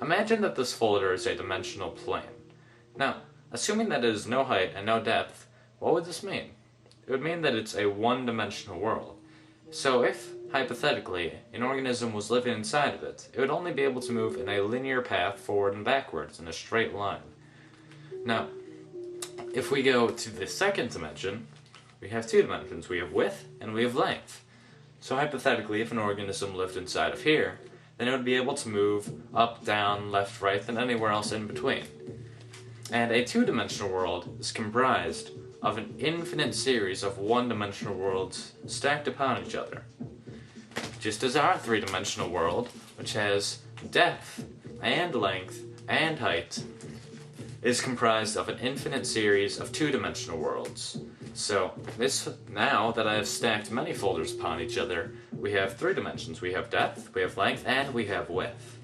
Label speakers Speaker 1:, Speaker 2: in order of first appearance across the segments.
Speaker 1: Imagine that this folder is a dimensional plane. Now, assuming that it is no height and no depth, what would this mean? It would mean that it's a one-dimensional world. So if, hypothetically, an organism was living inside of it, it would only be able to move in a linear path forward and backwards in a straight line. Now, if we go to the second dimension, we have two dimensions. We have width and we have length. So hypothetically, if an organism lived inside of here, then it would be able to move up, down, left, right, and anywhere else in between. And a two-dimensional world is comprised of an infinite series of one-dimensional worlds stacked upon each other. Just as our three-dimensional world, which has depth, and length, and height, is comprised of an infinite series of two-dimensional worlds. So, now that I have stacked many folders upon each other, we have three dimensions. We have depth, we have length, and we have width.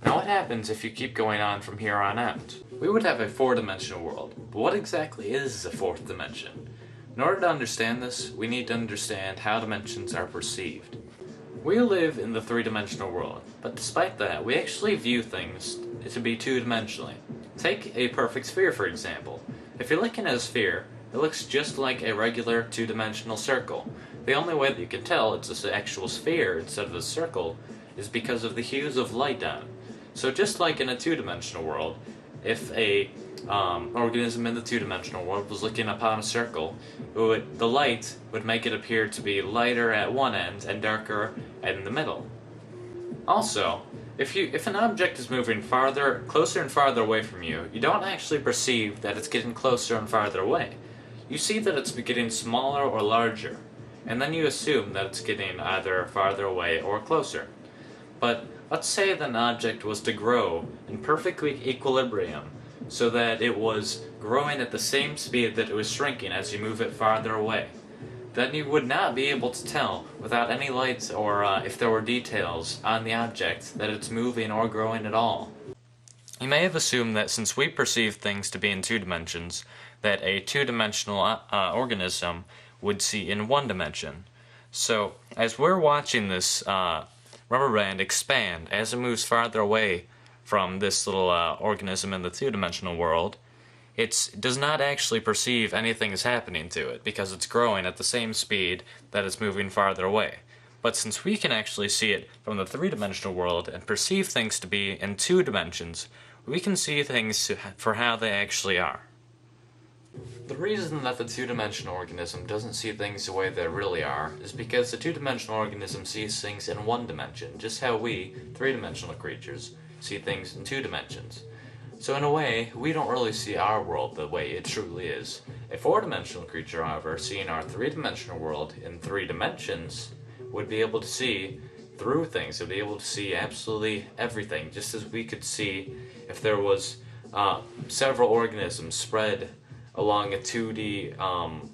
Speaker 1: Now what happens if you keep going on from here on out? We would have a four-dimensional world, but what exactly is a fourth dimension? In order to understand this, we need to understand how dimensions are perceived. We live in the three-dimensional world, but despite that, we actually view things to be two-dimensionally. Take a perfect sphere, for example. If you're looking at a sphere, it looks just like a regular two-dimensional circle. The only way that you can tell it's an actual sphere instead of a circle is because of the hues of light on it. So just like in a two-dimensional world, if a organism in the two-dimensional world was looking upon a circle, the light would make it appear to be lighter at one end and darker in the middle. Also, if an object is moving closer and farther away from you, you don't actually perceive that it's getting closer and farther away. You see that it's getting smaller or larger, and then you assume that it's getting either farther away or closer. But let's say that an object was to grow in perfect equilibrium, so that it was growing at the same speed that it was shrinking as you move it farther away. Then you would not be able to tell, without any lights or if there were details on the object, that it's moving or growing at all. You may have assumed that since we perceive things to be in two dimensions, that a two-dimensional organism would see in one dimension. So, as we're watching this rubber band expand as it moves farther away from this little organism in the two-dimensional world, it does not actually perceive anything is happening to it because it's growing at the same speed that it's moving farther away. But since we can actually see it from the three-dimensional world and perceive things to be in two dimensions, we can see things for how they actually are. The reason that the two-dimensional organism doesn't see things the way they really are is because the two-dimensional organism sees things in one dimension, just how we, three-dimensional creatures, see things in two dimensions. So in a way, we don't really see our world the way it truly is. A four-dimensional creature, however, seeing our three-dimensional world in three dimensions, would be able to see through things. It would be able to see absolutely everything, just as we could see if there was several organisms spread along a 2D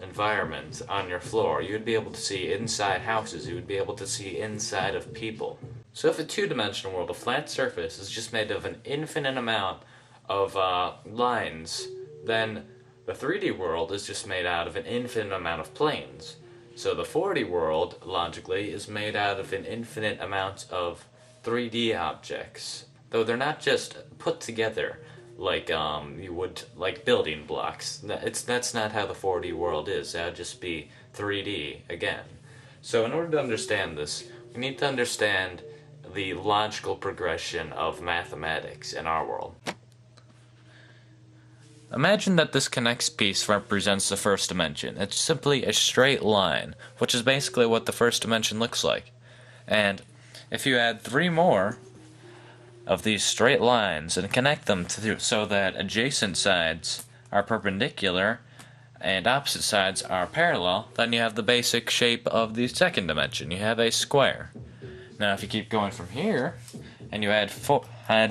Speaker 1: environment on your floor. You would be able to see inside houses. You would be able to see inside of people. So if a two-dimensional world, a flat surface, is just made of an infinite amount of lines, then the 3D world is just made out of an infinite amount of planes. So the 4D world, logically, is made out of an infinite amount of 3D objects. Though they're not just put together like you would like building blocks. That's not how the 4D world is. That would just be 3D again. So in order to understand this, we need to understand the logical progression of mathematics in our world. Imagine that this connects piece represents the first dimension. It's simply a straight line, which is basically what the first dimension looks like. And if you add 3 more of these straight lines and connect them so that adjacent sides are perpendicular and opposite sides are parallel, then you have the basic shape of the second dimension. You have a square. Now if you keep going from here and you add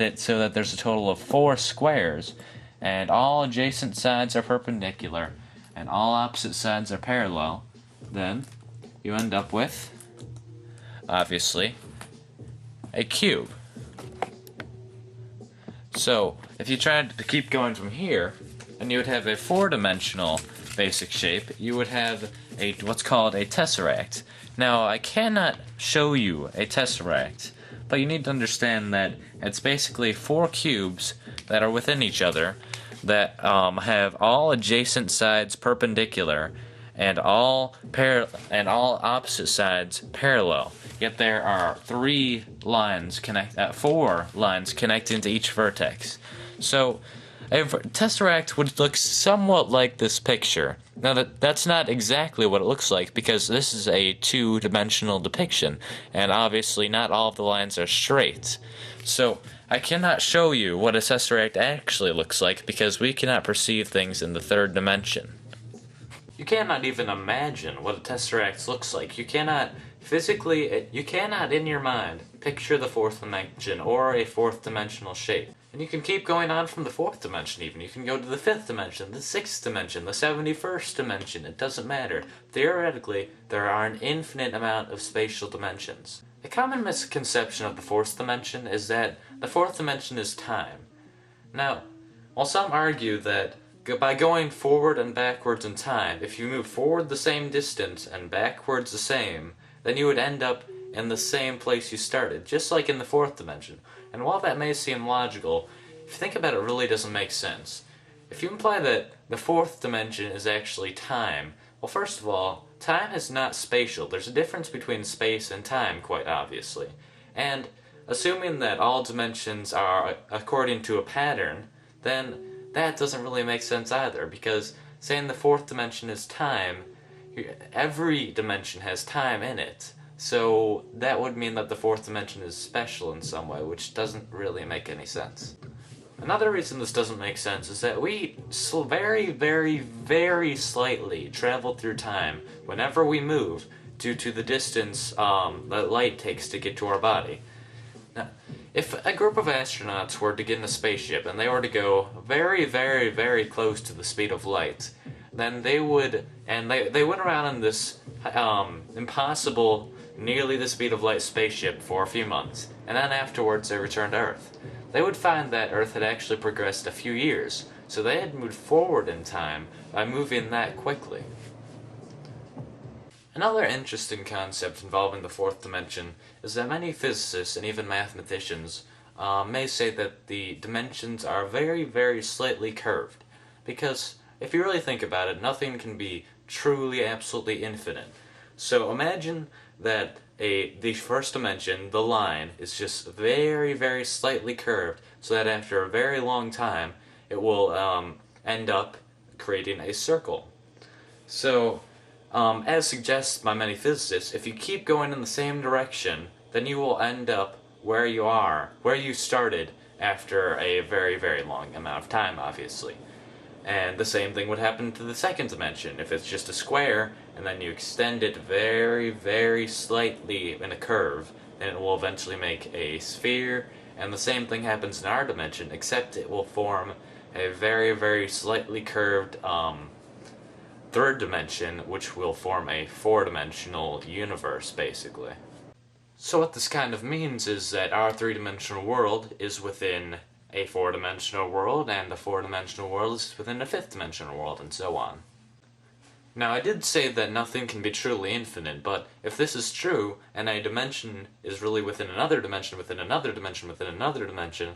Speaker 1: it so that there's a total of 4 squares, and all adjacent sides are perpendicular and all opposite sides are parallel, then you end up with, obviously, a cube. So if you tried to keep going from here, and you would have a 4-dimensional basic shape, you would have what's called a tesseract. Now I cannot show you a tesseract, But you need to understand that it's basically 4 cubes that are within each other that have all adjacent sides perpendicular and all opposite sides parallel. Yet there are 4 lines connecting to each vertex. So a tesseract would look somewhat like this picture. Now that's not exactly what it looks like, because this is a 2-dimensional depiction, and obviously not all of the lines are straight. So I cannot show you what a tesseract actually looks like, because we cannot perceive things in the 3rd dimension. You cannot even imagine what a tesseract looks like. You cannot in your mind picture the 4th dimension or a 4th dimensional shape. And you can keep going on from the 4th dimension even. You can go to the 5th dimension, the 6th dimension, the 71st dimension. It doesn't matter. Theoretically, there are an infinite amount of spatial dimensions. A common misconception of the 4th dimension is that the 4th dimension is time. Now, while some argue that by going forward and backwards in time, if you move forward the same distance and backwards the same, then you would end up in the same place you started, just like in the 4th dimension. And while that may seem logical, if you think about it, it really doesn't make sense. If you imply that the 4th dimension is actually time, well, first of all, time is not spatial. There's a difference between space and time, quite obviously. And assuming that all dimensions are according to a pattern, then that doesn't really make sense either, because saying the 4th dimension is time, every dimension has time in it. So that would mean that the 4th dimension is special in some way, which doesn't really make any sense. Another reason this doesn't make sense is that we very, very, very slightly travel through time whenever we move due to the distance that light takes to get to our body. Now, if a group of astronauts were to get in a spaceship and they were to go very, very, very close to the speed of light, then they went around in this impossible, nearly the speed of light spaceship for a few months, and then afterwards they returned to Earth. They would find that Earth had actually progressed a few years, so they had moved forward in time by moving that quickly. Another interesting concept involving the 4th dimension is that many physicists and even mathematicians may say that the dimensions are very, very slightly curved, because if you really think about it, nothing can be truly, absolutely infinite. So imagine that the 1st dimension, the line, is just very, very slightly curved, so that after a very long time, it will end up creating a circle. So, as suggested by many physicists, if you keep going in the same direction, then you will end up where you started after a very, very long amount of time, obviously. And the same thing would happen to the 2nd dimension. If it's just a square, and then you extend it very, very slightly in a curve, then it will eventually make a sphere, and the same thing happens in our dimension, except it will form a very, very slightly curved 3rd dimension, which will form a 4-dimensional universe, basically. So what this kind of means is that our 3-dimensional world is within a 4-dimensional world, and the 4-dimensional world is within a 5th-dimensional world, and so on. Now, I did say that nothing can be truly infinite, but if this is true, and a dimension is really within another dimension, within another dimension, within another dimension,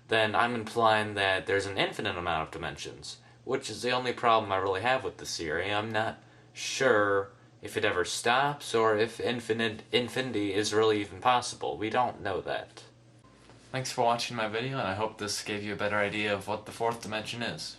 Speaker 1: then I'm implying that there's an infinite amount of dimensions, which is the only problem I really have with this theory. I'm not sure if it ever stops, or if infinity is really even possible. We don't know that. Thanks for watching my video, and I hope this gave you a better idea of what the 4th dimension is.